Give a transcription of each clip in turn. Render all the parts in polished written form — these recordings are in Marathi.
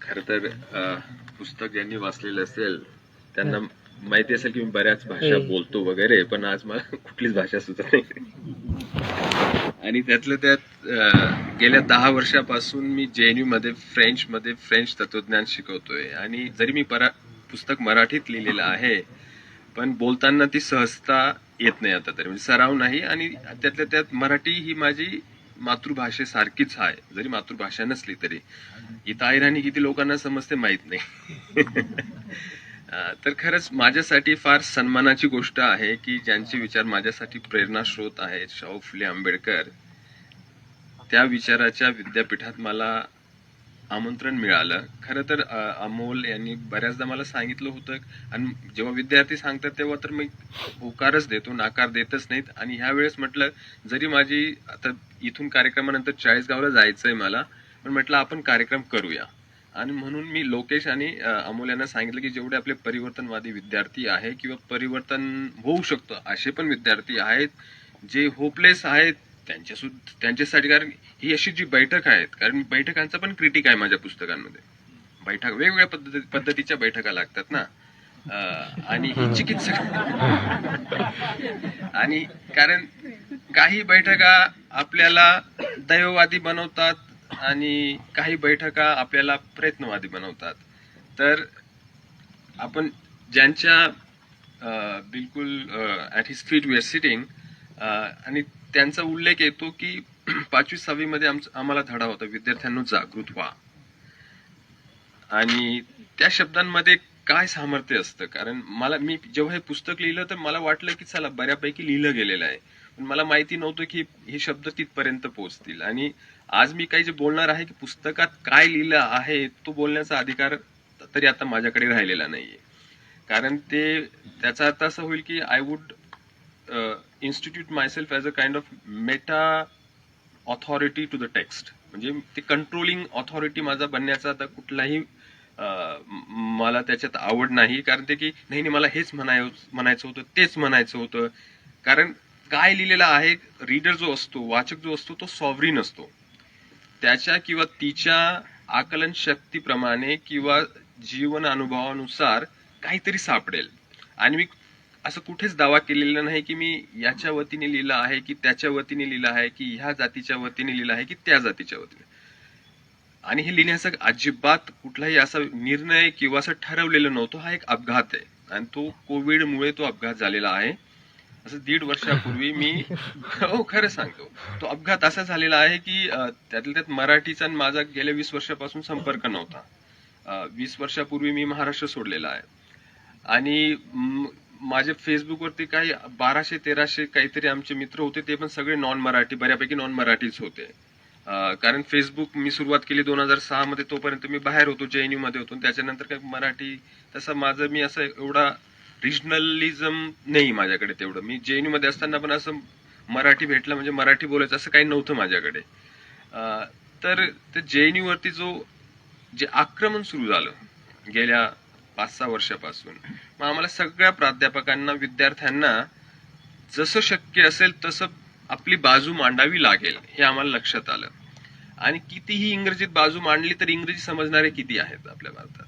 खर तर पुस्तक ज्यांनी वाचलेलं असेल त्यांना माहिती असेल की मी बऱ्याच भाषा बोलतो वगैरे, पण आज मला कुठलीच भाषा सुचत नाही. आणि त्यातल्या त्यात गेल्या 10 वर्षापासून मी JNU मध्ये फ्रेंच तत्वज्ञान शिकवतोय. आणि जरी मी पुस्तक मराठीत लिहिलेलं आहे, पण बोलताना ती सहजता येत नाही आता तरी, म्हणजे सराव नाही. आणि त्यातल्या त्यात मराठी ही माझी मातृभाषेसारखीच आहे, जरी मातृभाषा नसली तरी. इथं अहिराणी किती लोकांना समजते माहित नाही. तर खरंच माझ्यासाठी फार सन्मानाची गोष्ट आहे की ज्यांचे विचार माझ्यासाठी प्रेरणा स्रोत आहेत, शाहू फुले आंबेडकर, त्या विचाराच्या विद्यापीठात मला आमंत्रण मिळालं. खरं तर अमोल यांनी बऱ्याचदा मला सांगितलं होतं, आणि जेव्हा विद्यार्थी सांगतात तेव्हा तर मी होकारच देतो, नाकार देतच नाहीत. आणि ह्या वेळेस म्हटलं, जरी माझी आता इथून कार्यक्रमानंतर 40गावला जायचंय मला, पण म्हटलं आपण कार्यक्रम करूया. आणि म्हणून मी लोकेश आणि अमोल यांना सांगितलं की जेवढे आपले परिवर्तनवादी विद्यार्थी आहे किंवा परिवर्तन होऊ शकतं असे पण विद्यार्थी आहेत जे होपलेस आहेत, त्यांच्यासाठी, कारण ही अशी जी बैठक आहेत, कारण बैठकांचा पण क्रिटिक आहे माझ्या पुस्तकांमध्ये. बैठक वेगवेगळ्या पद्धतीच्या बैठका लागतात ना, आणि ही चिकित्सक आणि कारण काही बैठका आपल्याला दैववादी बनवतात आणि काही बैठका आपल्याला प्रयत्नवादी बनवतात. तर आपण ज्यांच्या बिलकुल at his feet we are sitting, आणि त्यांचा उल्लेख येतो की 5वी-6वी मध्ये आम्हाला धडा होता, विद्यार्थ्यांनो जागृत व्हा. आणि त्या शब्दांमध्ये काय सामर्थ्य असतं. कारण मी जेव्हा हे पुस्तक लिहिलं तर मला वाटलं की चला बऱ्यापैकी लिहिलं गेलेलं आहे, पण मला माहिती नव्हतं की हे शब्द तिथपर्यंत पोहोचतील. आणि आज मी काही जे बोलणार आहे की पुस्तकात काय लिहिलं आहे तो बोलण्याचा अधिकार तरी आता माझ्याकडे राहिलेला नाहीये. कारण त्याचा अर्थ असा होईल की I would institute myself as a kind of meta authority to the text. म्हणजे ते कंट्रोलिंग ऑथॉरिटी माझा बनण्याचा आता कुठलाही मला त्याच्यात आवड नाही. कारण ते की नाही मला हेच म्हणायचं होतं, तेच म्हणायचं होतं. कारण काय लिहिलेलं आहे, रीडर जो असतो, वाचक जो असतो, तो सॉव्हरीन असतो. त्याच्या किंवा तिच्या आकलन शक्तीप्रमाणे किंवा जीवन अनुभवानुसार काहीतरी सापडेल. आणि मी असं कुठेच दावा केलेला नाही की मी याच्या वतीने लिहिलं आहे की त्याच्या वतीने लिहिलं आहे की ह्या जातीच्या वतीने लिहिलं आहे की त्या जातीच्या वतीने. आणि हे लिहिण्याचा अजिबात कुठलाही असा निर्णय किंवा असं ठरवलेलं नव्हतं. हा एक अपघात आहे, आणि तो कोविडमुळे तो अपघात झालेला आहे. असं 1.5 वर्षापूर्वी मी हो खरं सांगतो, तो अपघात असा झालेला आहे की त्यातल्या त्यात मराठीचा माझा गेल्या 20 वर्षापासून संपर्क नव्हता. 20 वर्षापूर्वी मी महाराष्ट्र सोडलेला आहे. आणि माझ्या फेसबुकवरती काही 1200-1300 काहीतरी आमचे मित्र होते, ते पण सगळे नॉन मराठी, बऱ्यापैकी नॉन मराठीच होते. कारण फेसबुक मी सुरुवात केली 2006 मध्ये, तोपर्यंत मी बाहेर होतो, JNU मध्ये होतो. त्याच्यानंतर काही मराठी तसं माझं मी असं एवढा रिजनलिझम नाही माझ्याकडे तेवढं. मी JNU मध्ये असताना पण असं मराठी भेटलं म्हणजे मराठी बोलायचं असं काही नव्हतं माझ्याकडे. तर ते JNU वरती जे आक्रमण सुरू झालं गेल्या 5-6 वर्षापासून, मग आम्हाला सगळ्या प्राध्यापकांना, विद्यार्थ्यांना जसं शक्य असेल तसं आपली बाजू मांडावी लागेल हे आम्हाला लक्षात आलं. आणि कितीही इंग्रजीत बाजू मांडली तर इंग्रजी समजणारे किती आहेत आपल्या भारतात.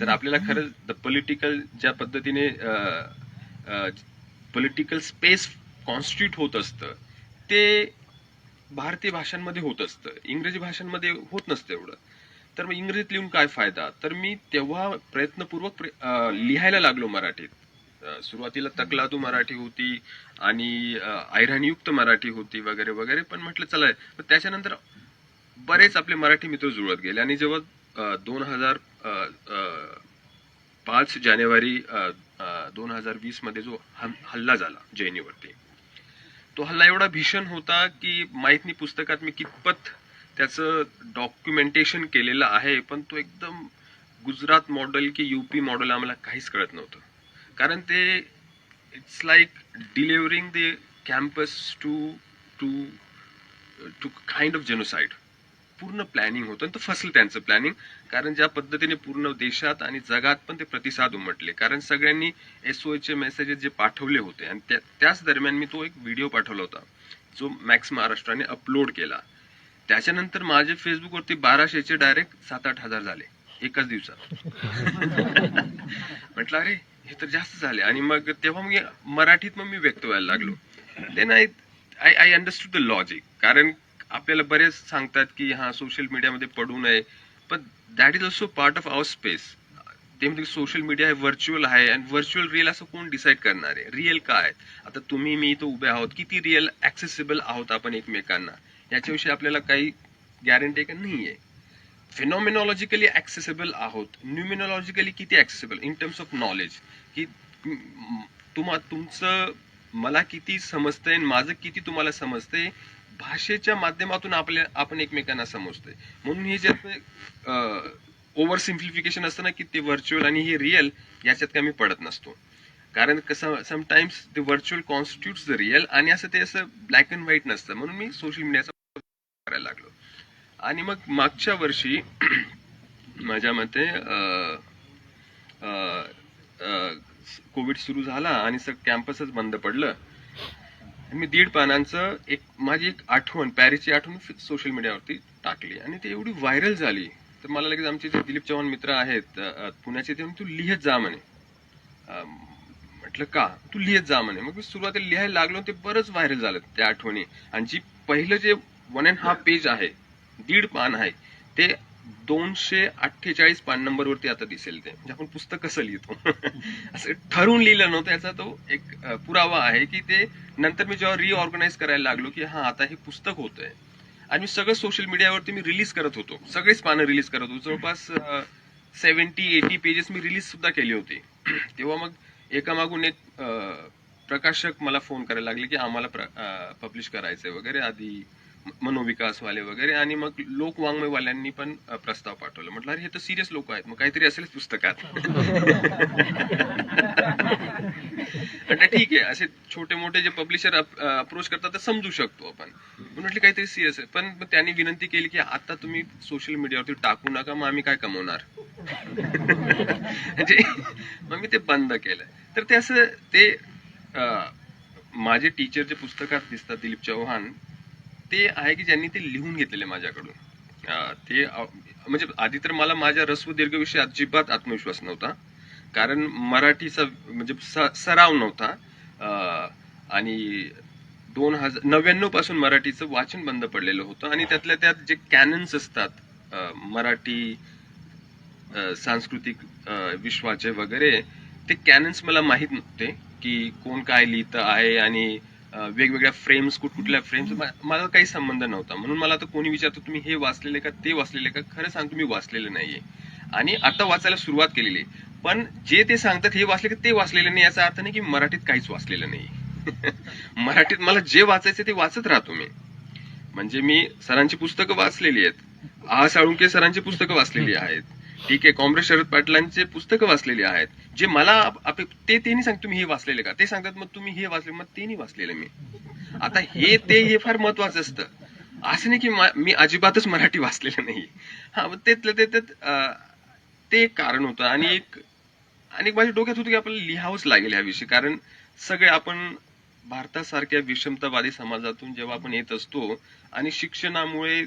तर आपल्याला खरंच पॉलिटिकल ज्या पद्धतीने पॉलिटिकल स्पेस कॉन्स्टिट्यूट होत असतं ते भारतीय भाषांमध्ये होत असतं, इंग्रजी भाषांमध्ये होत नसतं एवढं. तर मग इंग्रजीत लिहून काय फायदा. तर मी तेव्हा प्रयत्नपूर्वक लिहायला लागलो मराठीत. सुरुवातीला तकलादू मराठी होती आणि अहिराणीयुक्त मराठी होती वगैरे वगैरे. पण म्हटलं चला, त्याच्यानंतर बरेच आपले मराठी मित्र जुळत गेले. आणि जेव्हा 5 जानेवारी 2020 मध्ये जो हल्ला झाला JNU वरती, तो हल्ला एवढा भीषण होता की माहित नाही पुस्तकात मी कितपत त्याचं डॉक्युमेंटेशन केलेलं आहे, पण तो एकदम गुजरात मॉडेल की UP मॉडेल आम्हाला काहीच कळत नव्हतं. कारण ते it's like delivering the campus to kind of genocide. पूर्ण प्लॅनिंग होतं, आणि तो फसलं त्यांचं प्लॅनिंग. कारण ज्या पद्धतीने पूर्ण देशात आणि जगात पण ते प्रतिसाद उमटले, कारण सगळ्यांनी SOS चे मेसेजेस जे पाठवले होते, आणि त्याच दरम्यान मी तो एक व्हिडिओ पाठवला होता जो मॅक्स महाराष्ट्राने अपलोड केला. त्याच्यानंतर माझे फेसबुकवरती 1200चे डायरेक्ट 7-8 हजार झाले. एकाच दिवसात. म्हटलं अरे हे तर जास्त झाले. आणि मग तेव्हा मी मराठीत मग मी व्यक्त व्हायला लागलो. Then I I I understood the logic. कारण आपल्याला बरेच सांगतात की हा सोशल मीडियामध्ये पडू नये, पण that is also part of our space. ते म्हणजे सोशल मीडिया हे व्हर्च्युअल आहे, आणि व्हर्च्युअल रिअल असं कोण डिसाईड करणार आहे? रिअल काय? आता तुम्ही मी इथं उभे आहोत, किती रिअल ऍक्सेसिबल आहोत आपण एकमेकांना, याच्याविषयी आपल्याला काही गॅरंटी का नाहीये. फिनॉमिनॉलॉजिकली ऍक्सेसिबल आहोत, न्यूमिनॉलॉजिकली किती accessible in terms of knowledge, की तुमचं मला किती समजतंय, माझं किती तुम्हाला समजतंय, भाषेच्या माध्यमातून आपण एकमेकांना समजतोय. म्हणून हे जे ओव्हर सिम्प्लिफिकेशन असतं ना, की ते व्हर्च्युअल आणि हे रिअल, याच्यात कमी पडत नसतो. कारण कसं sometimes the virtual constitutes the real, आणि असं ते असं ब्लॅक अँड व्हाईट नसतं. म्हणून मी सोशल मीडियाचा करायला लागलो. आणि मग मागच्या वर्षी माझ्या मते कोविड सुरू झाला आणि कॅम्पसच बंद पडलं. मी 1.5 पानांचं माझी एक आठवण, पॅरिसची आठवण सोशल मीडियावरती टाकली, आणि ती एवढी व्हायरल झाली. तर मला लगेच आमचे जे दिलीप चव्हाण मित्र आहेत पुण्याचे, ते तू लिहत जा म्हणे. म्हटलं का? तू लिहत जा म्हणे. मग मी सुरुवातीला लिहायला लागलो, ते बरंच व्हायरल झालं त्या आठवणी. आणि जी पहिलं जे 1.5 पेज आहे, 1.5 पान आहे, ते 248 पान नंबरवरती आता दिसेल. ते म्हणजे आपण पुस्तक कसं लिहितो असं ठरवून लिहिलं नव्हतं. याचा तो एक पुरावा आहे की ते नंतर मी जेव्हा रिऑर्गनाइज करायला लागलो की हा आता हे पुस्तक होतंय, आणि मी सगळं सोशल मीडियावरती मी रिलीज करत होतो, सगळेच पानं रिलीज करत होतो. जवळपास 70-80 पेजेस मी रिलीज सुद्धा केली होती. तेव्हा मग एकामागून एक प्रकाशक मला फोन करायला लागले की आम्हाला पब्लिश करायचंय वगैरे, आधी मनोविकासवाले वगैरे, आणि मग लोकवाङ्मयवाल्यांनी पण प्रस्ताव पाठवला. म्हटलं अरे हे तर सिरियस लोक आहेत, मग काहीतरी असेलच पुस्तकात. ठीक आहे, असे छोटे मोठे जे पब्लिशर अप्रोच करतात तर समजू शकतो आपण. म्हटलं काहीतरी सिरियस आहे. पण त्यांनी विनंती केली की आता तुम्ही सोशल मीडियावरती टाकू नका, मग आम्ही काय कमवणार. म्हणजे मग मी ते बंद केलं. तर ते असं ते माझे टीचर जे पुस्तकात दिसतात दिलीप चव्हाण, ते आहे की ज्यांनी ते लिहून घेतलेले माझ्याकडून. ते म्हणजे आधी तर मला माझ्या रस्व दीर्घविषयी अजिबात आत्मविश्वास नव्हता, कारण मराठीचा म्हणजे सराव नव्हता. आणि 2099 पासून मराठीचं वाचन बंद पडलेलं होतं. आणि त्यातल्या त्यात जे कॅनन्स असतात मराठी सांस्कृतिक विश्वाचे वगैरे, ते कॅनन्स मला माहीत नव्हते की कोण काय लिहितं आहे, आणि वेगवेगळ्या फ्रेम्स, कुठल्या फ्रेम्स, मला काही संबंध नव्हता. म्हणून मला आता कोणी विचारतो तुम्ही हे वाचलेले का, ते वाचलेले का, खरं सांगतो मी वाचलेलं नाहीये, आणि आता वाचायला सुरुवात केलेली. पण जे ते सांगतात हे वाचले की ते वाचलेलं नाही, याचा अर्थ नाही की मराठीत काहीच वाचलेलं नाही. मराठीत मला जे वाचायचं ते वाचत राहतो मी. म्हणजे मी सरांची पुस्तकं वाचलेली आहेत, साळुंके सरांची पुस्तकं वाचलेली आहेत, ठीक आहे, कॉम्रेड शरद पाटलांचे पुस्तकं वाचलेली आहेत. जे मला ते नाही सांगतो तुम्ही हे वाचलेले का, ते सांगतात मग तुम्ही हे वाचले, मग ते नाही वाचलेलं मी. आता हे फार महत्वाचं असतं. असं नाही की मी अजिबातच मराठी वाचलेलं नाही. हा, मग ते एक कारण होतं. आणि एक माझ्या डोक्यात होतं की आपल्याला लिहावंच लागेल ह्याविषयी, कारण सगळे आपण भारतासारख्या विषमतावादी समाजातून जेव्हा आपण येत असतो, आणि शिक्षणामुळे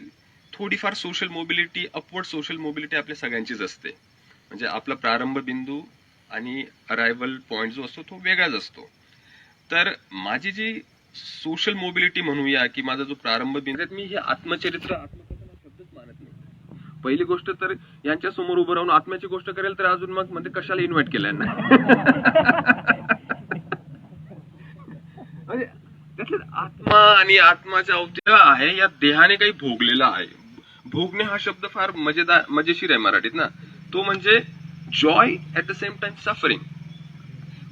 थोडीफार social mobility, upward social mobility आपल्या सगळ्यांचीच असते. म्हणजे आपला प्रारंभ बिंदू आणि अरायव्हल पॉइंट जो असतो तो वेगळाच असतो. तर माझी जी सोशल मोबिलिटी म्हणूया, की माझा जो प्रारंभ बिंदू, मी हे आत्मचरित्र, आत्मकथन हा शब्दच मानत नाही. पहिली गोष्ट तर यांच्या समोर उभं राहून आत्म्याची गोष्ट करेल तर अजून मग म्हणजे कशाला इन्व्हाइट केलंय ना. म्हणजे त्यातलं आत्मा आणि आत्माच्या अवतीला आहे, या देहाने काही भोगलेला आहे. भोगणे हा शब्द फार मजेशीर आहे मराठीत ना. तो म्हणजे Joy at the same time suffering.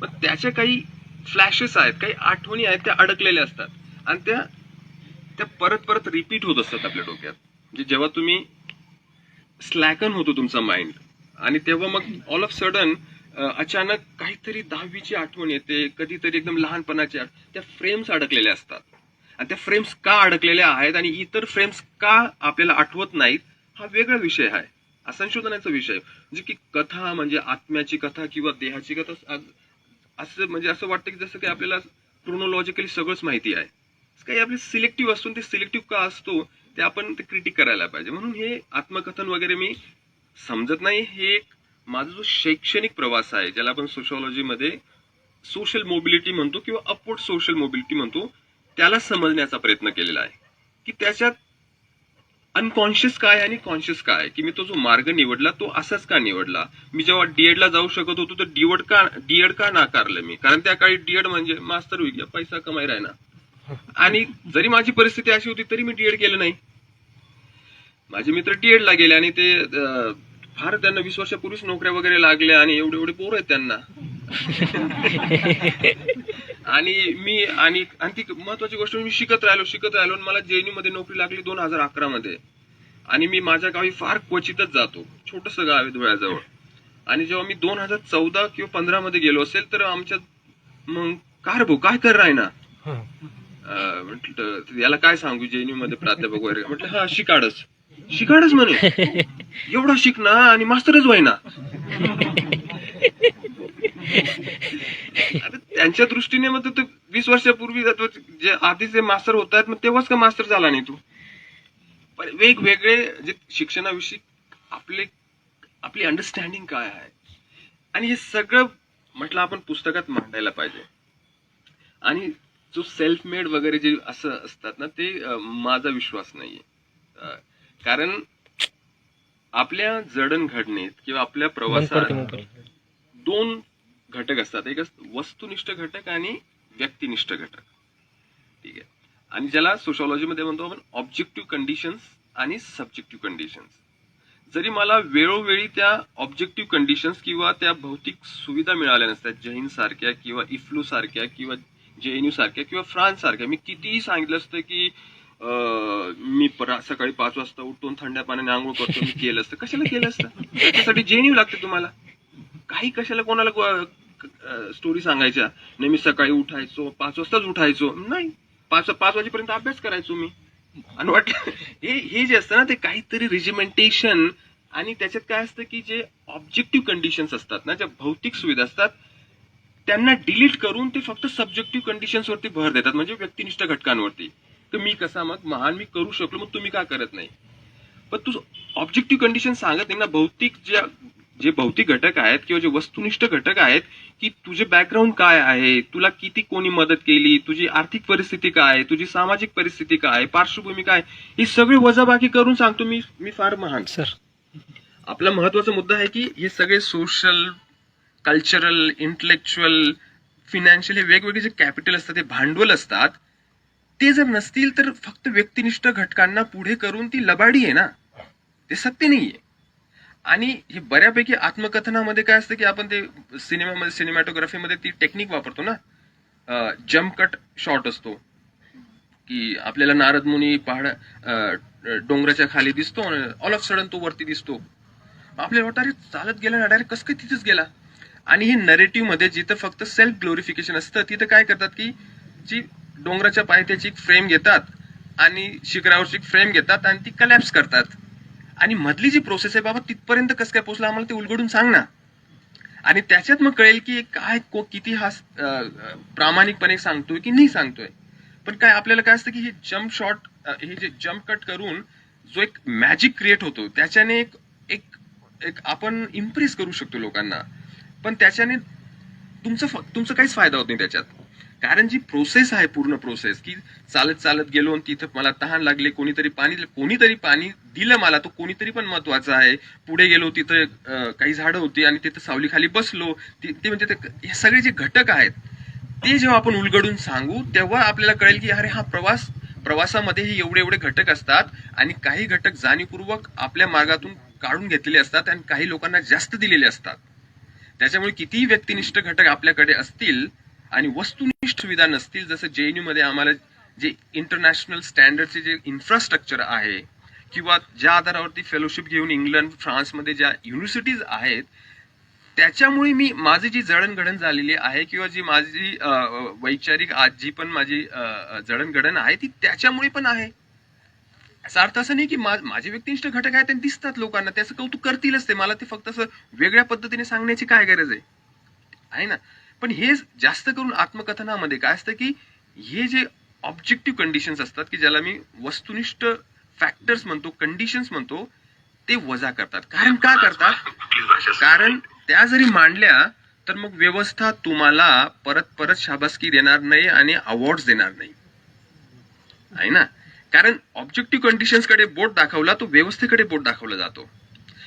पण त्याच्या काही फ्लॅशेस आहेत, काही आठवणी आहेत, त्या अडकलेल्या असतात, आणि त्या परत परत रिपीट होत असतात आपल्या डोक्यात. म्हणजे जेव्हा तुम्ही स्लॅकन होतो तुमचा माइंड, आणि तेव्हा मग ऑल ऑफ सडन अचानक काहीतरी 10वीची आठवण येते, कधीतरी एकदम लहानपणाची त्या फ्रेम्स अडकलेल्या असतात. आणि त्या फ्रेम्स का अडकलेल्या आहेत आणि इतर फ्रेम्स का आपल्याला आठवत नाहीत, हा वेगळा विषय आहे, हा संशोधनाचा विषय. म्हणजे की कथा म्हणजे आत्म्याची कथा किंवा देहाची कथा, असं म्हणजे असं वाटतं की जसं की आपल्याला क्रोनोलॉजिकली सगळंच माहिती आहे. काही आपले सिलेक्टिव्ह असतो, ते सिलेक्टिव्ह का असतो ते आपण ते क्रिटिक करायला पाहिजे. म्हणून हे आत्मकथन वगैरे मी समजत नाही. हे एक माझा जो शैक्षणिक प्रवास आहे, ज्याला आपण सोशॉलॉजीमध्ये सोशल मोबिलिटी म्हणतो किंवा अपवर्ड सोशल मोबिलिटी म्हणतो, त्याला समजण्याचा प्रयत्न केलेला आहे की त्याच्यात अनकॉन्शियस काय आणि कॉन्शियस काय, की मी तो जो मार्ग निवडला तो असाच का निवडला. मी जेव्हा डीएड ला जाऊ शकत होतो तर डीएड का नाकारलं मी, कारण त्या काळी डीएड म्हणजे मास्तर होईल गया, पैसा कमाई राहणार. आणि जरी माझी परिस्थिती अशी होती तरी मी डीएड केलं नाही. माझे मित्र डीएड ला गेले आणि ते फार त्यांना 20 वर्षापूर्वीच नोकऱ्या वगैरे लागल्या आणि एवढे एवढे पोरं आहेत त्यांना. आणि ती महत्वाची गोष्ट, मी शिकत राहिलो आणि मला जेएनयू मध्ये नोकरी लागली 2011 मध्ये. आणि मी माझ्या गावी फार क्वचितच जातो, छोटस गाव आहे धुळ्याजवळ. आणि जेव्हा मी 2014 किंवा 15 मध्ये गेलो असेल तर आमच्या मग कार भाऊ काय कर राय ना, म्हटलं याला काय सांगू, जेएनयू मध्ये प्राध्यापक वगैरे. म्हटलं हा शिकाडच म्हणे, एवढा शिक ना आणि मास्टरच व्हाय ना. त्यांच्या दृष्टीने मग तू 20 वर्षापूर्वी जे आधीचे मास्टर होत आहेत, मग तेव्हाच का मास्टर झाला नाही तू. पण वेगवेगळे जे शिक्षणाविषयी आपली अंडरस्टँडिंग काय आहे, आणि हे सगळं म्हटलं आपण पुस्तकात मांडायला पाहिजे. आणि जो सेल्फ मेड वगैरे जे असं असतात ना, ते माझा विश्वास नाहीये. कारण आपल्या जडणघडणीत किंवा आपल्या प्रवासात 2 घटक असतात, एक वस्तुनिष्ठ घटक आणि व्यक्तिनिष्ठ घटक. ठीक आहे. आणि ज्याला सोशॉलॉजीमध्ये म्हणतो आपण ऑब्जेक्टिव्ह कंडिशन्स आणि सब्जेक्टिव्ह कंडिशन्स. जरी मला वेळोवेळी त्या ऑब्जेक्टिव्ह कंडिशन्स किंवा त्या भौतिक सुविधा मिळाल्या नसतात, जैन सारख्या किंवा इफ्लू सारख्या किंवा जेएनयू सारख्या किंवा फ्रान्स सारख्या, मी कितीही सांगितलं असतं की मी सकाळी 5 वाजता उठून थंड्या पाण्याने आंघोळ करतो, मी केलं असतं. कशाला केलं असतं? त्याच्यासाठी जेएनयू लागते तुम्हाला. काही कशाला कोणाला स्टोरी सांगायच्या नाही, मी सकाळी उठायचो 5 वाजताच उठायचो नाही, 5 वाजेपर्यंत अभ्यास करायचो मी. आणि वाटलं हे जे असतं ना, ते काहीतरी रिजिमेंटेशन. आणि त्याच्यात काय असतं की जे ऑब्जेक्टिव्ह कंडिशन्स असतात ना, ज्या भौतिक सुविधा असतात, त्यांना डिलीट करून ते फक्त सब्जेक्टिव्ह कंडिशन्स वरती भर देतात, म्हणजे व्यक्तिनिष्ठ घटकांवरती. तर मी कसा मग महान, मी करू शकलो, मग तुम्ही का करत नाही. पण तू ऑब्जेक्टिव्ह कंडिशन सांगत नाही ना. जे भौतिक घटक आहेत किंवा जे वस्तुनिष्ठ घटक आहेत, की तुझे बॅकग्राऊंड काय आहे, तुला किती कोणी मदत केली, तुझी आर्थिक परिस्थिती काय, तुझी सामाजिक परिस्थिती काय, पार्श्वभूमी काय, ही सगळी वजाबाकी करून सांगतो मी फार महान. सर, आपला महत्वाचा मुद्दा आहे की हे सगळे सोशल, कल्चरल, इंटलेक्च्युअल, फिनान्शियल, हे वेगवेगळे जे कॅपिटल असतात, ते भांडवल असतात, ते जर नसतील तर फक्त व्यक्तिनिष्ठ घटकांना पुढे करून ती लबाडी आहे ना, ते सत्य नाहीये. आणि हे बऱ्यापैकी आत्मकथनामध्ये काय असतं की आपण ते सिनेमॅटोग्राफीमध्ये ती टेक्निक वापरतो ना, जम्प कट शॉट असतो, की आपल्याला नारद मुनी डोंगराच्या खाली दिसतो, ऑल ऑफ सडन तो वरती दिसतो. आपल्याला वाटतं अरे चालत गेला ना, डायरेक्ट कसं काय तिथेच गेला. आणि हे नरेटिव्ह मध्ये जिथं फक्त सेल्फ ग्लोरिफिकेशन असतं, तिथं काय करतात की जी डोंगराच्या पायथ्याची एक फ्रेम घेतात आणि शिखरावरची एक फ्रेम घेतात आणि ती कलॅप्स करतात. आणि मधली जी प्रोसेस आहे, बाबा तिथपर्यंत कसं काय पोहोचला, आम्हाला ते उलगडून सांग ना. आणि त्याच्यात मग कळेल की काय किती हा प्रामाणिकपणे सांगतोय की नाही सांगतोय. पण काय आपल्याला काय असतं की हे जम्प शॉट, हे जे जम्प कट करून जो एक मॅजिक क्रिएट होतो, त्याच्याने एक आपण इम्प्रेस करू शकतो लोकांना. पण त्याच्याने तुमचं काहीच फायदा होत नाही त्याच्यात. कारण जी प्रोसेस आहे, पूर्ण प्रोसेस, की चालत गेलो आणि तिथं मला तहान लागले, कोणीतरी पाणी दिलं मला, तो कोणीतरी पण महत्वाचं आहे. पुढे गेलो, तिथं काही झाडं होती आणि तिथं सावलीखाली बसलो. ते म्हणजे हे सगळे जे घटक आहेत, ते जेव्हा आपण उलगडून सांगू तेव्हा आपल्याला कळेल की अरे हा प्रवासामध्येही एवढे घटक असतात. आणि काही घटक जाणीवपूर्वक आपल्या मार्गातून काढून घेतलेले असतात आणि काही लोकांना जास्त दिलेले असतात. त्याच्यामुळे कितीही व्यक्तिनिष्ठ घटक आपल्याकडे असतील आणि वस्तुनिष्ठ सुविधा नसतील, जसं जेएनयू मध्ये आम्हाला जे इंटरनॅशनल स्टँडर्डचे जे इन्फ्रास्ट्रक्चर आहे, किंवा ज्या आधारावरती फेलोशिप घेऊन इंग्लंड, फ्रान्समध्ये ज्या युनिव्हर्सिटीज आहेत, त्याच्यामुळे माझी जी जडणघडण झालेली आहे किंवा जी माझी वैचारिक आज जी पण माझी जडणघडण आहे, ती त्याच्यामुळे पण आहे. याचा अर्थ असं नाही की माझे व्यक्तिनिष्ठ घटक आहेत आणि दिसतात लोकांना, त्याचं कौतुक करतीलच ते. मला ते फक्त असं वेगळ्या पद्धतीने सांगण्याची काय गरज आहे ना. पण हे जास्त करून आत्मकथनामध्ये काय असतं की हे जे ऑब्जेक्टिव्ह कंडिशन्स असतात, की ज्याला मी वस्तुनिष्ठ फॅक्टर्स म्हणतो, कंडिशन्स म्हणतो, ते वजा करतात. कारण का करतात? कारण त्या जरी मांडल्या तर मग व्यवस्था तुम्हाला परत परत शाबासकी देणार नाही आणि अवॉर्ड देणार नाही, आहे ना. कारण ऑब्जेक्टिव्ह कंडिशन्स कडे बोट दाखवला तो व्यवस्थेकडे बोट दाखवला जातो.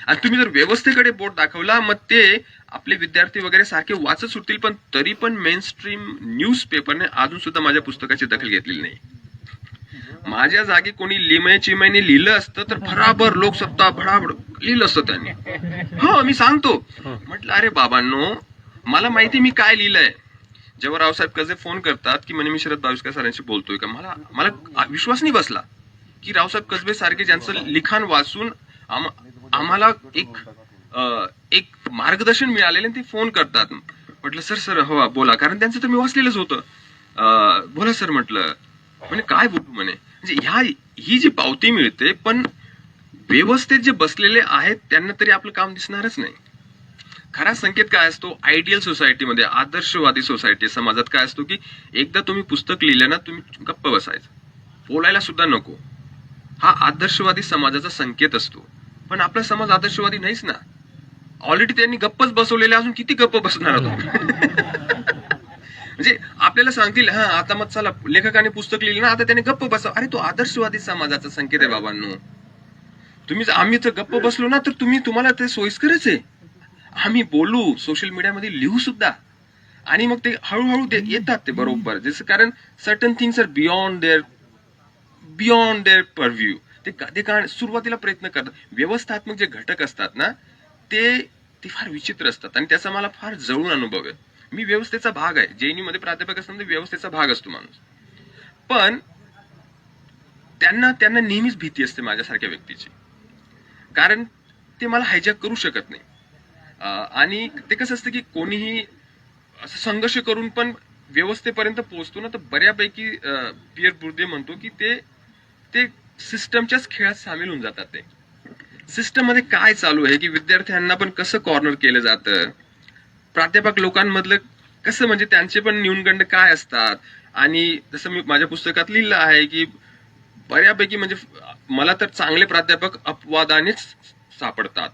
आणि तुम्ही जर व्यवस्थेकडे बोट दाखवला मग ते आपले विद्यार्थी वगैरे सारखे वाचत सुटतील, पण तरी पण मेन स्ट्रीम न्यूज पेपरने अजून सुद्धा माझ्या पुस्तकाची दखल घेतलेली नाही. माझ्या जागी कोणी लिमय चिमयने लिहिलं असतं तर भराभर लोकसत्ता भराभर लिहिलं असतं त्यांनी. हो, मी सांगतो. म्हटलं अरे बाबांनो, मला माहिती मी काय लिहिलंय. जेव्हा रावसाहेब कसबे फोन करतात की म्हणे मी शरद बाविस्कर सरांशी बोलतोय का, मला मला विश्वास नाही बसला की रावसाहेब कसबे सारखे ज्यांचं लिखाण वाचून आम्हाला एक मार्गदर्शन मिळालेलं ते फोन करतात. म्हटलं सर हो बोला, कारण त्यांचं तर मी वाचलेलंच होतं. बोला सर म्हटलं. म्हणे काय बोलू म्हणे. म्हणजे ही जी पावती मिळते, पण व्यवस्थेत जे बसलेले आहेत त्यांना तरी आपलं काम दिसणारच नाही. खरा संकेत काय असतो? आयडियल सोसायटीमध्ये, आदर्शवादी सोसायटी समाजात काय असतो की एकदा तुम्ही पुस्तक लिहिलं ना, तुम्ही गप्प बसायचं, बोलायला सुद्धा नको. हा आदर्शवादी समाजाचा संकेत असतो. पण आपला समाज आदर्शवादी नाहीच ना. ऑलरेडी त्यांनी गप्पच बसवलेले, अजून किती गप्प बसणार आहोत? म्हणजे आपल्याला सांगतील हा आता मग चला लेखकाने पुस्तक लिहिलं ना, आता त्याने गप्प बसव. अरे तो आदर्शवादी समाजाचा संकेत आहे बाबांनो. आम्ही तर गप्प बसलो ना तर तुम्हाला ते सोयीस्करच आहे. आम्ही बोलू, सोशल मीडियामध्ये लिहू सुद्धा, आणि मग ते हळूहळू येतात ते बरोबर. जसं कारण certain things are beyond their purview. ते सुरुवातीला प्रयत्न करतात. व्यवस्थात्मक जे घटक असतात ना ते फार विचित्र असतात आणि त्याचा मला फार जवळून अनुभव आहे. मी व्यवस्थेचा भाग आहे. JNU मध्ये प्राध्यापक असताना व्यवस्थेचा भाग असतो माणूस. पण त्यांना नेहमीच भीती असते माझ्यासारख्या व्यक्तीची, कारण ते मला हायजॅक करू शकत नाही. आणि ते कसं असतं की कोणीही असं संघर्ष करून पण व्यवस्थेपर्यंत पोहोचतो ना, तर बऱ्यापैकी पियर बुर्दे म्हणतो की ते सिस्टमच्याच खेळात सामील होऊन जातात. ते सिस्टम मध्ये काय चालू आहे, की विद्यार्थ्यांना पण कसं कॉर्नर केलं जातं, प्राध्यापक लोकांमधलं कसं, म्हणजे त्यांचे पण न्यूनगंड काय असतात. आणि जसं मी माझ्या पुस्तकात लिहिलं आहे की बऱ्यापैकी म्हणजे मला तर चांगले प्राध्यापक अपवादानेच सापडतात.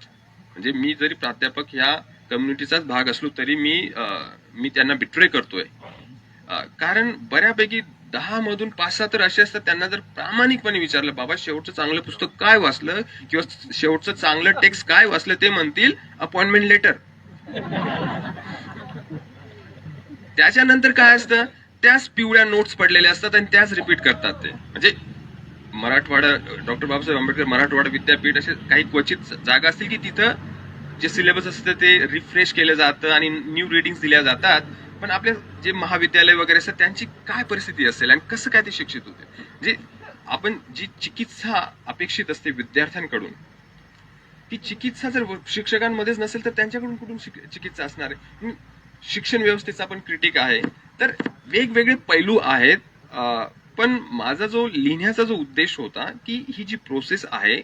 म्हणजे मी जरी प्राध्यापक ह्या कम्युनिटीचाच भाग असलो तरी मी त्यांना बिट्रे करतोय. कारण बऱ्यापैकी 10 मधून 5-6 तर असे असतात, त्यांना जर प्रामाणिकपणे विचारलं बाबा शेवटचं चांगलं पुस्तक काय वाचलं किंवा शेवटचं चांगलं टेक्स्ट काय वाचलं, ते म्हणतील अपॉइंटमेंट लेटर. त्याच्यानंतर काय असतं, त्याच पिवळ्या नोट्स पडलेल्या असतात आणि त्याच रिपीट करतात. ते म्हणजे मराठवाडा, डॉक्टर बाबासाहेब आंबेडकर मराठवाडा विद्यापीठ, असे काही क्वचित जागा असतील की तिथं जे सिलेबस असतं ते रिफ्रेश केलं जातं आणि न्यू रिडिंग्स दिल्या जातात. पण आपले जे महाविद्यालय वगैरे असतात त्यांची काय परिस्थिती असेल आणि कसं काय ते शिक्षित होते. म्हणजे आपण जी चिकित्सा अपेक्षित असते विद्यार्थ्यांकडून, ती चिकित्सा जर शिक्षकांमध्येच नसेल तर त्यांच्याकडून कुठून चिकित्सा असणार आहे. शिक्षण व्यवस्थेचा आपण क्रिटिक आहे. तर वेगवेगळे पैलू आहेत. पण माझा जो लिहिण्याचा जो उद्देश होता की ही जी प्रोसेस आहे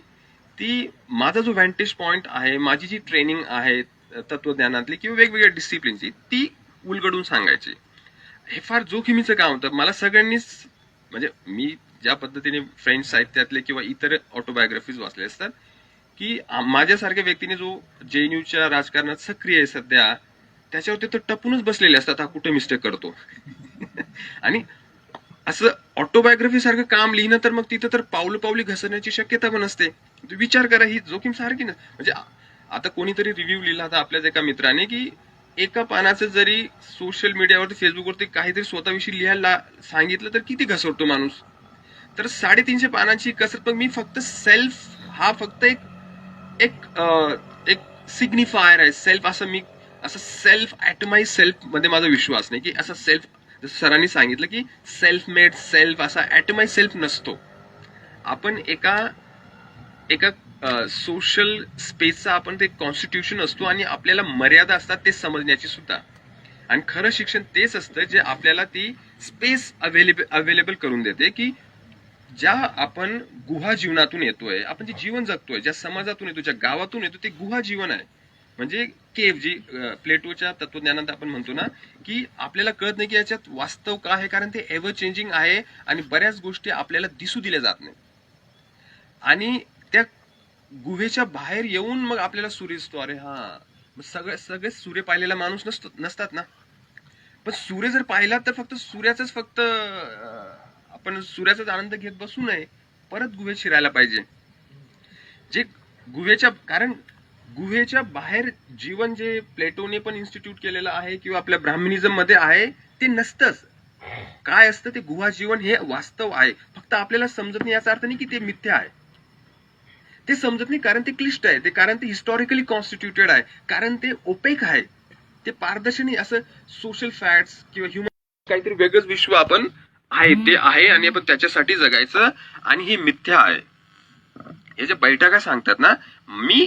ती, माझा जो व्हॅन्टेज पॉइंट आहे, माझी जी ट्रेनिंग आहे तत्वज्ञानातली किंवा वेगवेगळ्या डिसिप्लिनची, ती उलगडून सांगायची. हे फार जोखमीचं काम होतं. मला सगळ्यांनीच, म्हणजे मी ज्या पद्धतीने फ्रेंच साहित्यातले किंवा इतर ऑटोबायोग्राफीज वाचले असतात की माझ्यासारख्या व्यक्तीने जो JNUच्या राजकारणात सक्रिय आहे सध्या, त्याच्यावरती तर टपूनच बसलेले असतात हा कुठे मिस्टेक करतो. आणि असं ऑटोबायोग्राफी सारखं काम लिहिणं तर मग तिथं तर पावली घसरण्याची शक्यता पण असते. विचार करा, ही जोखीम सारखी ना. म्हणजे आता कोणीतरी रिव्ह्यू लिहिला होता आपल्याच एका मित्राने की एका पानाचं जरी सोशल मीडियावरती फेसबुकवरती काहीतरी स्वतःविषयी लिहायला सांगितलं तर किती घसरतो माणूस. तर 350 पानांची कसरत. मी फक्त सेल्फ हा फक्त एक सिग्निफायर आहे. सेल्फ असं सेल्फ ॲटमाइज सेल्फ मध्ये माझा विश्वास नाही की असं सेल्फ, जसं सरांनी सांगितलं की सेल्फ मेड सेल्फ, असा ॲटमाइज सेल्फ नसतो. आपण एका सोशल स्पेसचा आपण ते कॉन्स्टिट्यूशन असतो आणि आपल्याला मर्यादा असतात ते समजण्याची सुद्धा. आणि खरं शिक्षण तेच असतं जे आपल्याला ती स्पेस अवेलेबल करून देते की ज्या आपण गुहा जीवनातून येतोय, आपण जे जीवन जगतोय, ज्या समाजातून येतो, ज्या गावातून येतो, ते गुहा जीवन आहे. म्हणजे केव, जी प्लेटोच्या तत्वज्ञानात आपण म्हणतो ना की आपल्याला कळत नाही की याच्यात वास्तव काय आहे, कारण ते एव्हर चेंजिंग आहे आणि बऱ्याच गोष्टी आपल्याला दिसू दिल्या जात नाही. आणि त्या गुहेच्या बाहेर येऊन मग आपल्याला सूर्य दिसतो. अरे हा, मग सगळे सूर्य पाहिलेला माणूस नसतात ना. पण सूर्य जर पाहिला तर फक्त आपण सूर्याचाच आनंद घेत बसू नये, परत गुहेत शिरायला पाहिजे. जे कारण गुहेच्या बाहेर जीवन जे प्लेटोने पण इन्स्टिट्यूट केलेलं आहे किंवा आपल्या ब्राह्मनिझम मध्ये आहे ते नसतंच. काय असतं ते गुहा जीवन हे वास्तव आहे, फक्त आपल्याला समजत नाही. याचा अर्थ नाही की ते मिथ्या आहे, ते समजत नाही कारण ते क्लिष्ट आहे, कारण ते हिस्टॉरिकली कॉन्स्टिट्यूटेड आहे, कारण ते ओपेक आहे, ते पारदर्शी नाही. असं सोशल फॅक्ट्स किंवा ह्युमन काहीतरी वेगळंच विश्व आपण आहे ते आहे आणि आपण त्याच्यासाठी जगायचं आणि हे मिथ्या आहे. हे जे बैठका सांगतात ना, मी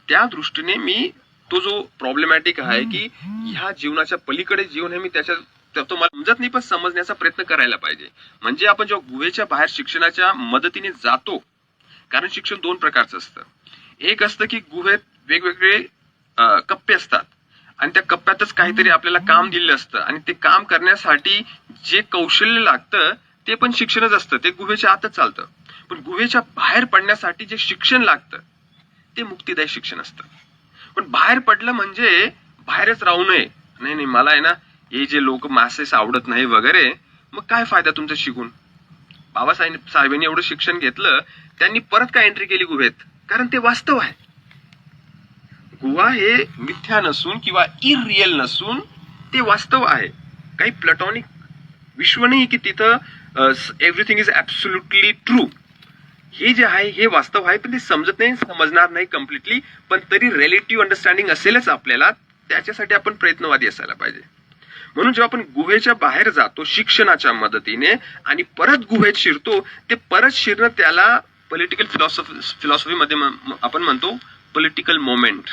त्या दृष्टीने मी तो जो प्रॉब्लेमॅटिक आहे की ह्या जीवनाच्या पलीकडे जीवन हे मी तो मला समजत नाही पण समजण्याचा प्रयत्न करायला पाहिजे. म्हणजे आपण जेव्हा गुहेच्या बाहेर शिक्षणाच्या मदतीने जातो, कारण शिक्षण दोन प्रकारचं असतं. एक असतं की गुहेत वेगवेगळे कप्पे असतात आणि त्या कप्प्यातच काहीतरी आपल्याला काम दिलेलं असतं आणि ते काम करण्यासाठी जे कौशल्य लागतं ते पण शिक्षणच असतं, ते गुहेच्या आतच चालतं. पण गुहेच्या बाहेर पडण्यासाठी जे शिक्षण लागतं ते मुक्तिदायी शिक्षण असतं. पण बाहेर पडलं म्हणजे बाहेरच राहू नये. नाही मला आहे ना हे जे लोक मासेस आवडत नाही वगैरे, मग काय फायदा तुमचं शिकून. बाबासाहेबांनी एवढं शिक्षण घेतलं, त्यांनी परत काय एंट्री केली गुहेत, कारण ते वास्तव आहे. गुहा हे मिथ्या नसून किंवा इरियल नसून ते वास्तव आहे. काही प्लॅटॉनिक विश्व नाही की तिथं एव्हरीथिंग इज ऍब्सोल्युटली ट्रू. हे जे आहे हे वास्तव आहे, पण ते समजत नाही, समजणार नाही कम्प्लिटली, पण तरी रिलेटिव्ह अंडरस्टँडिंग असेलच आपल्याला. त्याच्यासाठी आपण प्रयत्नवादी असायला पाहिजे. म्हणून जेव्हा आपण गुहेच्या बाहेर जातो शिक्षणाच्या मदतीने आणि परत गुहेत शिरतो, ते परत शिरणं त्याला पॉलिटिकल फिलॉसॉफी मध्ये आपण म्हणतो पॉलिटिकल मोमेंट.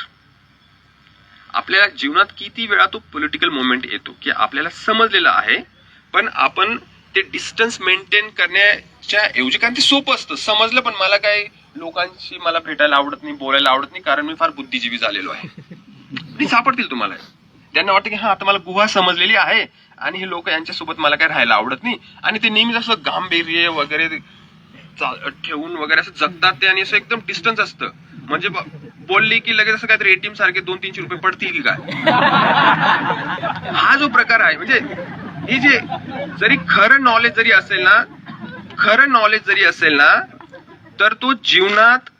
आपल्या जीवनात किती वेळा तो पॉलिटिकल मोमेंट येतो की आपल्याला समजलेलं आहे पण आपण ते डिस्टन्स मेंटेन करण्याच्या ऐवजी, कारण ते सोपं असतं, समजलं पण मला काय लोकांशी मला भेटायला आवडत नाही, बोलायला आवडत नाही, कारण मी फार बुद्धिजीवी झालेलो आहे. आणि सापडतील तुम्हाला. त्यांना वाटतं की हा आता मला गुहा समजलेली आहे आणि हे लोक यांच्यासोबत मला काय राहायला आवडत नाही, आणि ते नेहमीच असं गांभीर्य वगैरे ठेवून वगैरे असं जगतात ते, आणि असं एकदम डिस्टन्स असतं. म्हणजे बोलली की लगेच असं काहीतरी एटीएम सारखे 200-300 रुपये पडतील की काय, हा जो प्रकार आहे. म्हणजे हे जे जरी खरं नॉलेज जरी असेल ना तर तो जीवनात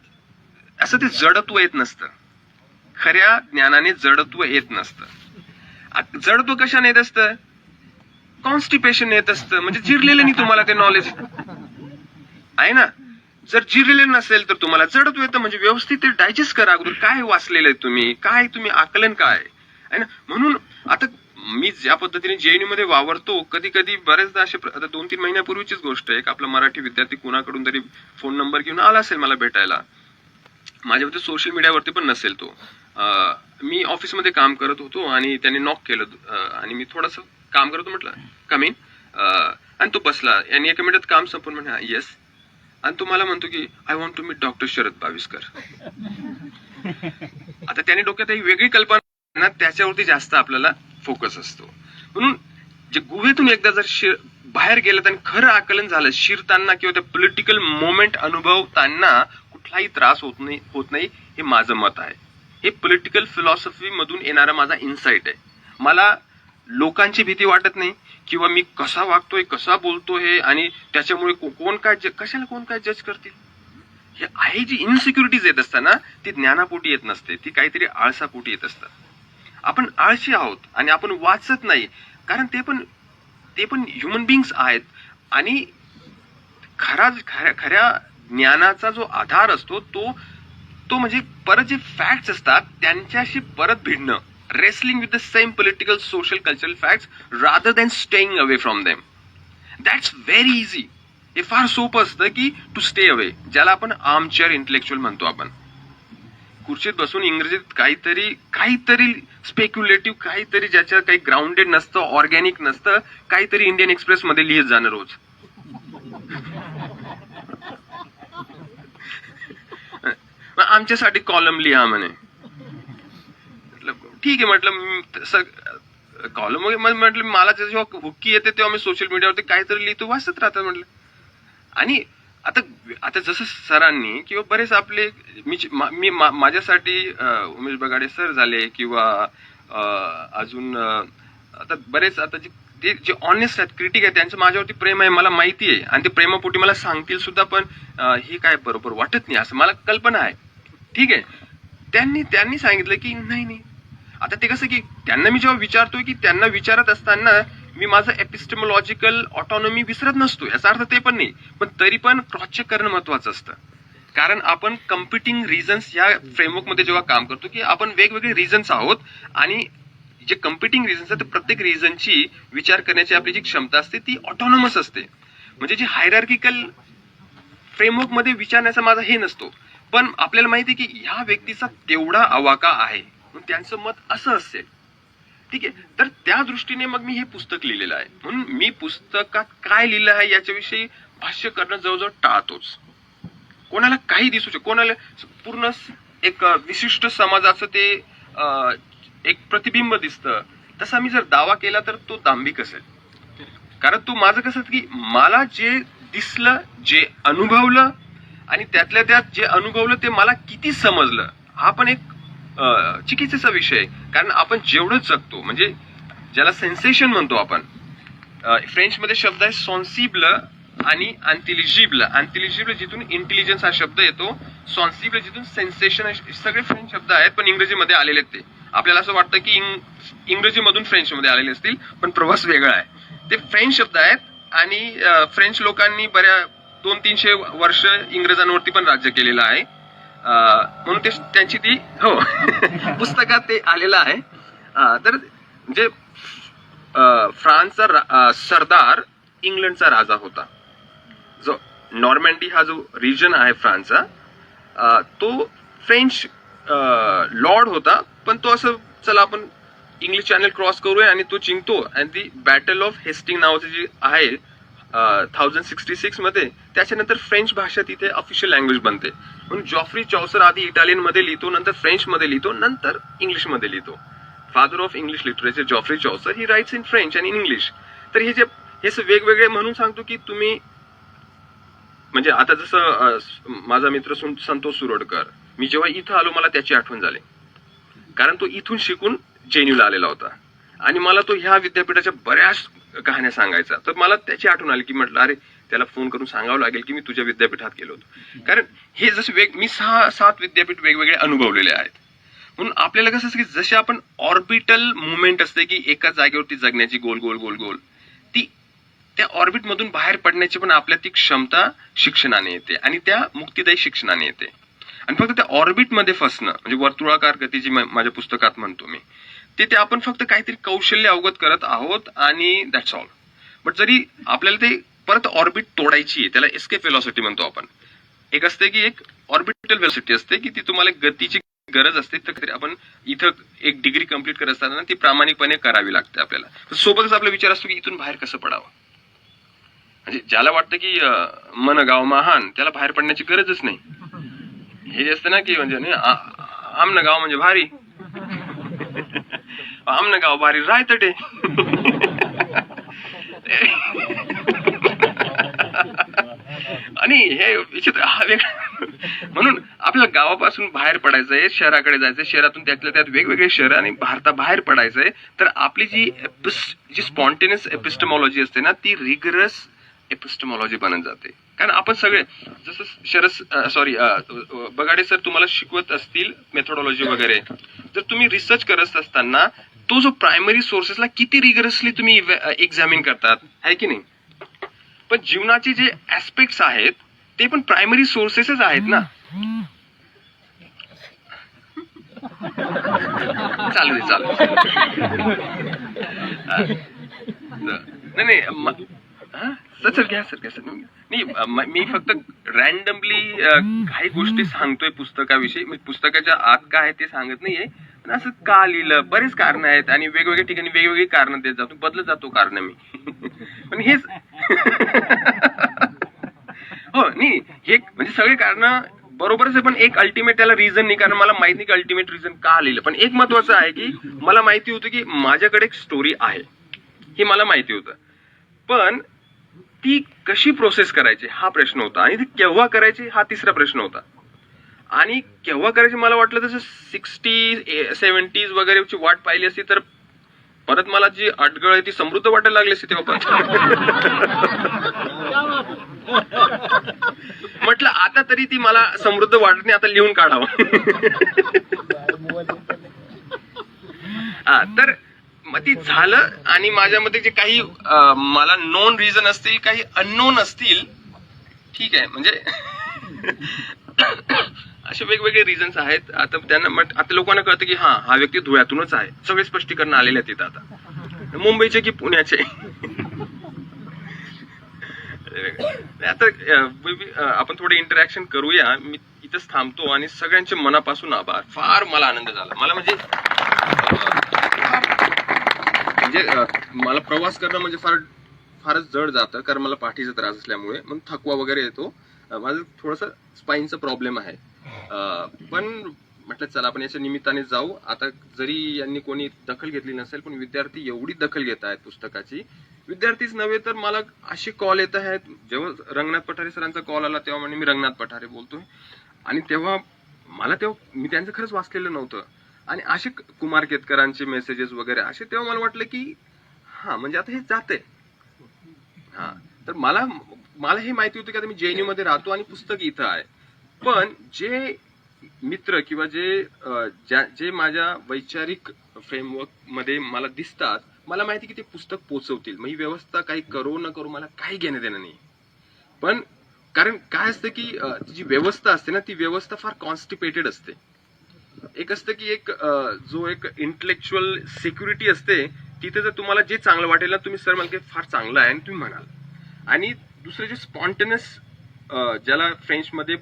असं ते जडत्व येत नसतं. खऱ्या ज्ञानाने जडत्व येत नसतं. जडत्व कशाने येत असतं? कॉन्स्टिपेशन येत असतं. म्हणजे जिरलेलं नाही तुम्हाला ते नॉलेज आहे ना. जर जिरलेलं नसेल तर तुम्हाला जडत्व येतं. म्हणजे व्यवस्थित ते डायजेस्ट करा अगोदर, काय वाचलेलं आहे तुम्ही आकलन काय आहे ना. म्हणून आता मी ज्या पद्धतीने जेएनयू मध्ये वावरतो, कधी कधी बरेचदा असे, आता 2-3 महिन्यापूर्वीचीच गोष्ट आहे, आपला मराठी विद्यार्थी कुणाकडून तरी फोन नंबर घेऊन आला असेल मला भेटायला. माझ्यावरती सोशल मीडियावरती पण नसेल तो. मी ऑफिसमध्ये काम करत होतो आणि त्याने नॉक केलं आणि मी थोडस काम करतो, म्हटलं कम इन, आणि तो बसला. यांनी 1 मिनिटात काम संपून म्हणा येस, आणि तो मला म्हणतो की I want to meet doctor Sharad Baviskar. आता त्याने डोक्यात एक वेगळी कल्पना, त्याच्यावरती जास्त आपल्याला फोकस असतो. म्हणून जे गुहेतून एकदा जर बाहेर गेलं आणि खरं आकलन झालं, शिरताना किंवा त्या पॉलिटिकल मोमेंट अनुभवताना कुठलाही त्रास होत नाही, हे माझं मत आहे. हे पॉलिटिकल फिलॉसॉफी मधून येणारा माझा इन्साइट आहे. मला लोकांची भीती वाटत नाही किंवा मी कसा वागतोय, कसा बोलतोय आणि त्याच्यामुळे कशाला कोण काय जज करतील, हे आहे. जी इन्सिक्युरिटीज येत असतात ना, ती ज्ञानापोटी येत नसते, ती काहीतरी आळसापोटी येत असतात. आपण आळशी आहोत आणि आपण वाचत नाही, कारण ते पण ह्युमन बिंग्स आहेत. आणि खऱ्या ज्ञानाचा जो आधार असतो तो म्हणजे परत जे फॅक्ट्स असतात त्यांच्याशी परत भिडणं, wrestling with the same political social cultural facts rather than staying away from them. That's very easy. हे फार सोपं असतं की टू स्टे अवे, ज्याला आपण आर्मचेअर इंटेलेक्च्युअल म्हणतो. आपण खुर्चीत बसून इंग्रजीत काहीतरी स्पेक्युलेटिव्ह, काहीतरी ज्याच्या काही ग्राउंडेड नसतं, ऑर्गॅनिक नसतं, काहीतरी इंडियन एक्सप्रेस मध्ये लिहित जाणं रोज. आमच्यासाठी कॉलम लिहा म्हणे. ठीक आहे म्हटलं, कॉलम म्हटलं मला जेव्हा हुक्की येते तेव्हा मी सोशल मीडियावरती काहीतरी लिहितो, वाचत राहतो म्हटलं. आणि आता आता जसं सरांनी किंवा बरेच आपले माझ्यासाठी उमेश बगाडे सर झाले किंवा अजून आता बरेच आता जे ऑनेस्ट आहेत, क्रिटिक आहे, त्यांचं माझ्यावरती प्रेम आहे, मला माहिती आहे, आणि ते प्रेमापोटी मला सांगतील सुद्धा, पण हे काय बरोबर वाटत नाही असं मला कल्पना आहे. ठीक आहे, त्यांनी सांगितलं की नाही. आता ते कसं की त्यांना मी जेव्हा विचारतोय की त्यांना विचारत असताना मी माझं एपिस्टेमॉलॉजिकल ऑटोनॉमी विसरत नसतो, याचा अर्थ ते पण नाही, पण तरी पण क्रॉस चेक करणं महत्वाचं असतं. कारण आपण कम्पिटिंग रिझन्स या फ्रेमवर्क मध्ये जेव्हा काम करतो की आपण वेगवेगळे रिझन्स आहोत, आणि जे कम्पिटिंग रिझन्स आहेत प्रत्येक रिझनची विचार करण्याची आपली जी क्षमता असते ती ऑटोनॉमस असते. म्हणजे जी हायरार्किकल फ्रेमवर्क मध्ये विचारण्याचा माझा हे नसतो, पण आपल्याला माहिती आहे की ह्या व्यक्तीचा तेवढा आवाका आहे, त्यांचं मत असं असेल. ठीक आहे, तर त्या दृष्टीने मग मी हे पुस्तक लिहिलेलं आहे. म्हणून मी पुस्तकात काय लिहिलं आहे याच्याविषयी भाष्य करणं जवळजवळ टाळतोच. कोणाला काही दिसू शकतो, कोणाला पूर्ण एक विशिष्ट समाजाचं ते एक प्रतिबिंब दिसतं, तसा मी जर दावा केला तर तो दांभिक असेल. कारण तो माझं कसं की मला जे दिसलं, जे अनुभवलं, आणि त्यातल्या त्यात जे अनुभवलं ते मला किती समजलं, हा पण एक चिकित्सेचा विषय आहे. कारण आपण जेवढं जगतो, म्हणजे ज्याला सेन्सेशन म्हणतो आपण, फ्रेंच मध्ये शब्द आहे सॉन्सिबल आणि इंटेलिजिबल. इंटेलिजिबल जिथून इंटेलिजन्स हा शब्द येतो, सॉन्सिबल जिथून सेन्सेशन, सगळे फ्रेंच शब्द आहेत पण इंग्रजीमध्ये आलेले आहेत. ते आपल्याला असं वाटतं की इंग्रजीमधून फ्रेंच मध्ये आलेले असतील, पण प्रवास वेगळा आहे. ते फ्रेंच शब्द आहेत, आणि फ्रेंच लोकांनी बऱ्या 200-300 वर्ष इंग्रजांवरती पण राज्य केलेलं आहे, म्हणून ते त्यांची ती पुस्तकात ते आलेलं आहे. तर म्हणजे फ्रान्सचा सरदार इंग्लंडचा राजा होता. जो नॉर्मँडी हा जो रिजन आहे फ्रान्सचा, तो फ्रेंच लॉर्ड होता, पण तो असं चला आपण इंग्लिश चॅनल क्रॉस करूया आणि तो जिंकतो. आणि ती बॅटल ऑफ हेस्टिंग नावाची जी आहे 1066 मध्ये, त्याच्यानंतर फ्रेंच भाषा तिथे ऑफिशियल लँग्वेज बनते. म्हणून जॉफ्री चौसर आधी इटालियन मध्ये लिहितो, नंतर फ्रेंच मध्ये लिहितो, नंतर इंग्लिश मध्ये लिहितो. Father of English literature Geoffrey Chaucer, he writes in French and in English. तर हे वेगवेगळे म्हणून सांगतो की तुम्ही, म्हणजे आता जसं माझा मित्र संतोष सुरोडकर, मी जेव्हा इथं आलो मला त्याची आठवण झाली, कारण तो इथून शिकून जेएनयूला आलेला होता, आणि मला तो ह्या विद्यापीठाच्या बऱ्याच कहाण्या सांगायचा. तर मला त्याची आठवण आली की म्हटलं अरे त्याला फोन करून सांगावं लागेल की मी तुझ्या विद्यापीठात गेलो होतो. कारण हे जसं मी 6-7 विद्यापीठ वेगवेगळे अनुभवलेले आहेत. म्हणून आपल्याला कसं असतं की जसे आपण ऑर्बिटल मुवमेंट असते की एका जागेवरती जगण्याची, गोल गोल गोल गोल, ती त्या ऑर्बिट मधून बाहेर पडण्याची पण आपल्या ती क्षमता शिक्षणाने येते, आणि त्या मुक्तिदायी शिक्षणाने येते. आणि फक्त त्या ऑर्बिट मध्ये फसणं, म्हणजे वर्तुळाकार गती जी माझ्या पुस्तकात म्हणतो मी, ते आपण फक्त काहीतरी कौशल्य अवगत करत आहोत, आणि दॅट्स ऑल. बट जरी आपल्याला ते परत ऑर्बिट तोडायची आहे, त्याला एस्केप वेलॉसिटी म्हणतो आपण. एक असते की एक ऑर्बिटल वेलॉसिटी असते की ती तुम्हाला गतीची गरज असते, तर आपण इथं एक डिग्री कंप्लीट करत असताना ती प्रामाणिकपणे करावी लागते आपल्याला. सोबतच आपला विचार असतो की इथून बाहेर कसं पडावं. म्हणजे ज्याला वाटतं की मन गाव महान, त्याला बाहेर पडण्याची गरजच नाही. हे जे असतं ना की म्हणजे आमनं गाव म्हणजे भारी, आमनं गाव भारी रायतटे. आणि हे विचित्र हा वेगळा. म्हणून आपल्याला गावापासून बाहेर पडायचंय, शहराकडे जायचंय, शहरातून त्यातल्या त्यात वेगवेगळे शहर आणि भारताबाहेर पडायचंय. तर आपली जी स्पॉन्टेनियस एपिस्टेमॉलॉजी असते ना, ती रिगरस एपिस्टेमॉलॉजी बनत जाते. कारण आपण सगळे जसं बगाडे सर तुम्हाला शिकवत असतील मेथोडॉलॉजी वगैरे, तर तुम्ही रिसर्च करत असताना तो जो प्रायमरी सोर्सेसला किती रिगरसली तुम्ही एक्झामिन करतात, आहे की नाही. पण जीवनाचे जे ऍस्पेक्ट्स आहेत ते पण प्रायमरी सोर्सेसच आहेत ना. चालू नाही सर घ्या नाही, मी फक्त रॅन्डमली काही गोष्टी सांगतोय पुस्तकाविषयी. पुस्तकाच्या आत काय आहे ते सांगत नाहीये, पण असं का लिहिलं, बरेच कारण आहेत, आणि वेगवेगळ्या ठिकाणी वेगवेगळी कारण देत जातो, बदलत जातो कारण मी. पण हेच हो नाही, हे म्हणजे सगळे कारण बरोबरच आहे, पण एक अल्टिमेट त्याला रिझन नाही. कारण मला माहित नाही की अल्टिमेट रिझन का लिहिलं, पण एक महत्वाचं आहे की मला माहिती होतं की माझ्याकडे एक स्टोरी आहे, हे मला माहिती होतं. पण ती कशी प्रोसेस करायची हा प्रश्न होता, आणि ती केव्हा करायची हा तिसरा प्रश्न होता. आणि केव्हा करायची मला वाटलं तसं 60s 70s वगैरेची वाट पाहिली असती तर परत मला जी अटगळ आहे ती समृद्ध वाटायला लागली असती तेव्हा म्हटलं आता तरी ती मला समृद्ध वाटत नाही, आता लिहून काढावं. तर मग ती झालं, आणि माझ्यामध्ये जे काही मला नोन रिझन असतील, काही अननोन असतील, ठीक आहे, म्हणजे असे वेगवेगळे रिझन्स आहेत. आता त्यांना आता लोकांना कळतं की हा व्यक्ती धुळ्यातूनच आहे, सगळे स्पष्टीकरण आलेले आहेत तिथं, आता मुंबईचे की पुण्याचे. आता आपण थोडे इंटरॅक्शन करूया. मी इथंच थांबतो, आणि सगळ्यांचे मनापासून आभार. फार मला आनंद झाला. मला म्हणजे मला प्रवास करणं म्हणजे फारच जड जातं, कारण मला पाठीचा त्रास असल्यामुळे मग थकवा वगैरे येतो. माझं थोडंसं स्पाईनचा प्रॉब्लेम आहे, पण म्हटलं चला आपण याच्या निमित्ताने जाऊ. आता जरी यांनी कोणी दखल घेतली नसेल, पण विद्यार्थी एवढी दखल घेत आहेत पुस्तकाची, विद्यार्थीच नव्हे तर मला असे कॉल येत आहेत. जेव्हा रंगनाथ पठारे सरांचा कॉल आला तेव्हा म्हणजे मी रंगनाथ पठारे बोलतोय, आणि तेव्हा मी त्यांचं खरंच वाचलेलं नव्हतं, आणि असे कुमार केतकरांचे मेसेजेस वगैरे असे, तेव्हा मला वाटलं की हा म्हणजे आता हे जाते. हा, तर मला हे माहिती होतं की आता मी JNU मध्ये राहतो आणि पुस्तक इथं आहे, पण जे मित्र किंवा जे माझ्या वैचारिक फ्रेमवर्क मध्ये मला दिसतात, मला माहिती की ते पुस्तक पोचवतील. मग ही व्यवस्था काही करो न करू मला काही घेणं देणं नाही. पण कारण काय असतं की जी व्यवस्था असते ना, ती व्यवस्था फार कॉन्स्टिपेटेड असते. एक असतं की जो एक इंटेलेक्च्युअल सिक्युरिटी असते, तिथे जर तुम्हाला जे चांगलं वाटेल ना, तुम्ही सर मला फार चांगलं आहे आणि तुम्ही म्हणाल. आणि दुसरं जे स्पॉन्टेनियस, ज्याला फ्रेंचमध्ये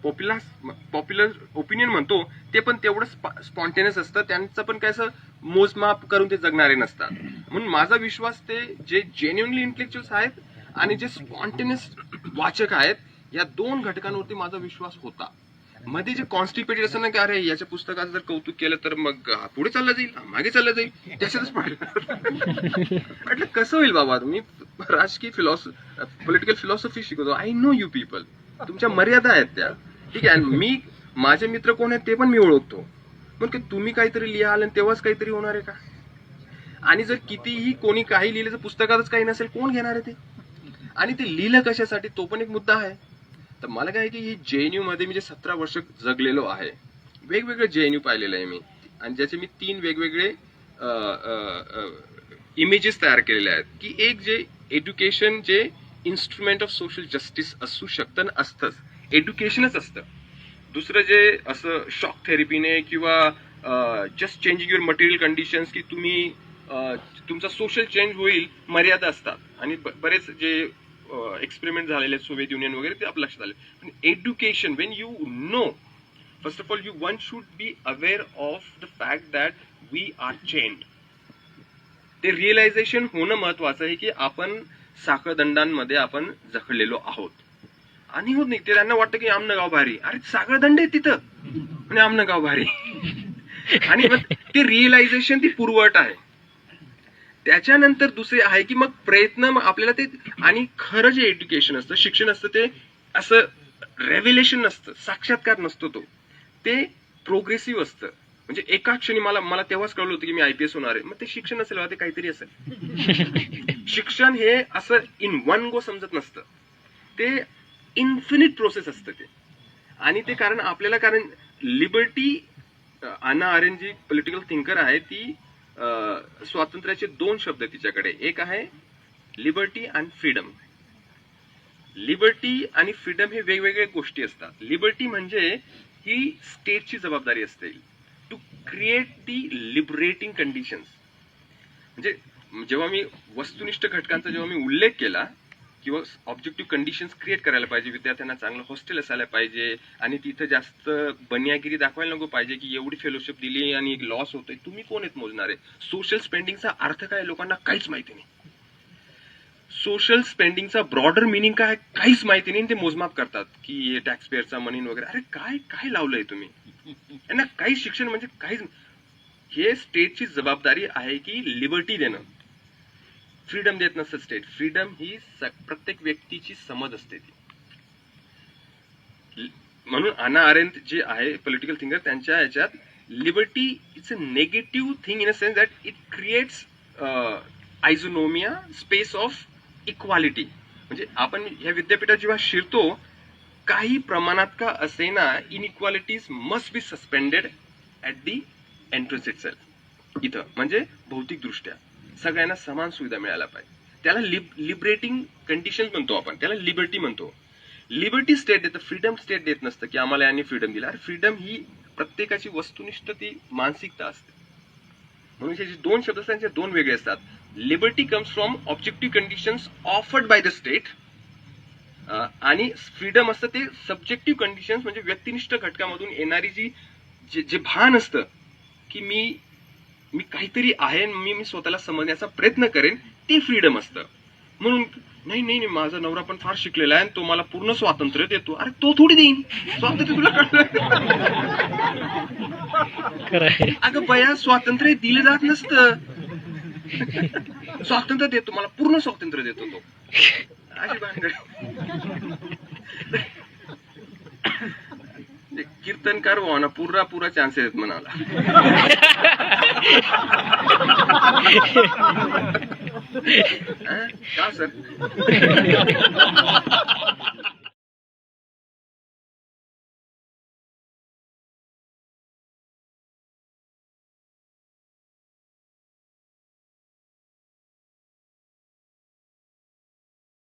पॉप्युलर ओपिनियन म्हणतो, ते पण तेवढं स्पॉन्टेनियस असतं. त्यांचं पण काय असं मोजमाप करून ते जगणारे नसतात. म्हणून माझा विश्वास ते जे जेन्युअनली इंटेलेक्च्युअल्स आहेत आणि जे स्पॉन्टेनियस वाचक आहेत, या दोन घटकांवरती माझा विश्वास होता. मध्ये जे कॉन्स्टिपेटेड असं ना की अरे याच्या पुस्तकाचं जर कौतुक केलं तर मग पुढे चाललं जाईल, मागे चाललं जाईल, त्याच्यातच पडलं. म्हटलं कसं होईल बाबा, तुम्ही राजकीय पॉलिटिकल फिलॉसॉफी शिकवतो. आय नो यू पीपल, तुमच्या मर्यादा आहेत त्या, ठीक आहे. आणि माझे मित्र कोण आहेत ते पण मी ओळखतो. मग तुम्ही काहीतरी लिहाल आणि तेव्हाच काहीतरी होणार आहे का? आणि जर कितीही कोणी काही लिहिलं तर पुस्तकातच काही नसेल, कोण घेणार आहे ते? आणि ते लिहिलं कशासाठी, तो पण एक मुद्दा आहे. तर मला काय की ही JNU मध्ये मी जे 17 वर्ष जगलेलो आहे, वेगवेगळे JNU पाहिलेलं आहे मी, आणि ज्याचे मी 3 वेगवेगळे इमेजेस तयार केलेले आहेत. की एक जे एज्युकेशन जे इन्स्ट्रुमेंट ऑफ सोशल जस्टिस असू शकतं ना, असतंच, एज्युकेशनच असतं. दुसरं जे असं शॉक थेरपीने किंवा just changing your material conditions, की तुम्ही तुमचा सोशल चेंज होईल, मर्यादा असतात. आणि बरेच जे एक्सपेरिमेंट झालेले सोव्हिएत युनियन वगैरे ते आपल्या लक्षात आले. पण education, when you know, first of all one should be aware of the fact that we are changed. ते रिअलायझेशन होणं महत्वाचं आहे की आपण साखळदंडांमध्ये आपण जखडलेलो आहोत. आणि होत नाही ते, त्यांना वाटतं की आमनं गाव भारी, अरे साखळदंड आहे तिथं आणि आमनं गाव भारी. आणि मग ते रिअलायझेशन ती पूर्वअट आहे. त्याच्यानंतर दुसरे आहे की मग प्रयत्न आपल्याला ते, आणि खरं जे एज्युकेशन असतं, शिक्षण असतं, ते असं रेव्हेलेशन नसतं, साक्षात्कार नसतो, ते प्रोग्रेसिव्ह असतं. म्हणजे एका क्षणी मला तेव्हाच कळलं होतं की मी IPS होणार आहे. मग ते शिक्षण नसेल, ते काहीतरी असेल. शिक्षण हे असं इन वन गो समजत नसतं, ते इन्फिनिट प्रोसेस असतं ते. आणि ते कारण लिबर्टी, अन्ना अरेंट जी पॉलिटिकल थिंकर आहे, ती स्वातंत्र्याचे 2 शब्द तिच्याकडे, एक आहे लिबर्टी आणि फ्रीडम. लिबर्टी आणि फ्रीडम हे वेगवेगळ्या गोष्टी असतात. लिबर्टी म्हणजे ही स्टेटची जबाबदारी असते to create the liberating conditions. म्हणजे जेव्हा मी वस्तुनिष्ठ घटकांचा जेव्हा मी उल्लेख केला, किंवा ऑब्जेक्टिव्ह कंडिशन्स क्रिएट करायला पाहिजे, विद्यार्थ्यांना चांगलं हॉस्टेल असायला पाहिजे, आणि तिथं जास्त बनियागिरी दाखवायला नको पाहिजे की एवढी फेलोशिप दिली आणि एक लॉस होतोय. तुम्ही कोण आहेत मोजणारे? सोशल स्पेंडिंगचा अर्थ काय लोकांना काहीच माहिती नाही. सोशल स्पेंडिंगचा ब्रॉडर मिनिंग काय काहीच माहिती नाही. ते मोजमाप करतात की हे टॅक्स पेअरचा मनी वगैरे. अरे काय काय लावलंय तुम्ही यांना? काही शिक्षण म्हणजे काहीच. हे स्टेटची जबाबदारी आहे की लिबर्टी देणं. फ्रीडम देत नसतं स्टेट. फ्रीडम ही प्रत्येक व्यक्तीची समज असते ती. म्हणून अना अरेंट जे आहे पॉलिटिकल थिंकर, त्यांच्या ह्याच्यात liberty it's a negative thing in a sense that it creates isonomia, space of equality. म्हणजे आपण ह्या विद्यापीठात जेव्हा शिरतो, काही प्रमाणात का असेना inequalities must be suspended at the entrance itself. इथं म्हणजे भौतिकदृष्ट्या सगळ्यांना समान सुविधा मिळायला पाहिजे. त्याला लिबरेटिंग कंडिशन म्हणतो आपण, त्याला लिबर्टी म्हणतो. लिबर्टी स्टेट देतं, फ्रीडम स्टेट देत नसतं की आम्हाला यांनी फ्रीडम दिला. फ्रीडम ही प्रत्येकाची वस्तुनिष्ठ ती मानसिकता असते. म्हणून हे जे दोन शब्द असतात त्यांचे दोन वेगळे असतात. Liberty comes from objective conditions offered by the state, आणि फ्रीडम असतं ते सब्जेक्टिव्ह कंडिशन्स म्हणजे व्यक्तिनिष्ठ घटकामधून येणारी जे भान असतं की मी काहीतरी आहे, मी स्वतःला समजण्याचा प्रयत्न करेन, ते फ्रीडम असतं. म्हणून नाही नाही नाही, माझा नवरा पण फार शिकलेला आहे आणि तो मला पूर्ण स्वातंत्र्य देतो. अरे तो थोडी देईन स्वातंत्र्य तुला. अगं बया, स्वातंत्र्य दिलं जात नसतं. स्वातंत्र्य देतो, मला पूर्ण स्वातंत्र्य देतो तो, अशी भानगड. कीर्तनकार व्हावं ना, पुरा चान्स आहेत म्हणाला. का सर?